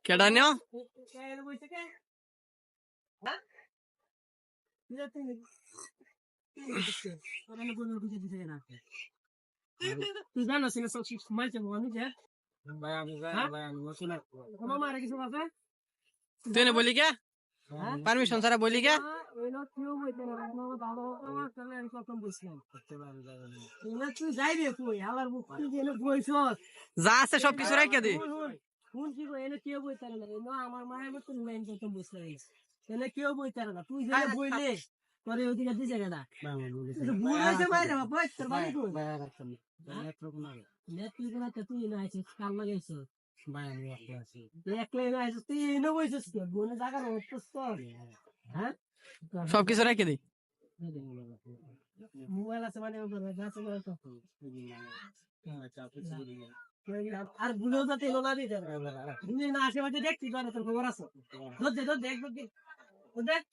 কেডা নিও তুই জানো সিনে সব সময় চলবো আমি যে ভাই আমি জানি ভাই আমি শুনে তোমার মারে কিছু আছে তুই না বলি কে পারমিশন ছাড়া বলি কে এলো কেউ বইতে না আমার বাবা আমার তাহলে আমি প্রথম বুঝলাম করতে পারি যাবে না এলো তুই যাইবি কই আমার মুখ তুই যেন বইছ যা আছে সব কিছু রাখিয়ে দে কোন কি কই এলো কেউ বইতে না এলো আমার মায়ের মতো লাইন প্রথম বুঝলাম এলো কেউ বইতে না তুই যে বইলে তোরে ওদিকে দি জায়গাটা ভুল হয়েছে বাইরে বই তোর বাড়ি কই ভাই রাখতাম নেটওয়ার্ক না নেটলি কোনা তুই না আইছিস কাল লাগাইছিস ভাই আমি একলা আছি একলাই না আইছিস তুই এনে বইছিস কি বনে জায়গা হচ্ছিস তো হ্যাঁ সব কিছু রাখিয়ে দে মোবাইল আছে মানে গাছে আর বুঝেও যাতে এলো না দিতে না আশেপাশে দেখছি তোর খবর আছে দেখ দেখ দেখ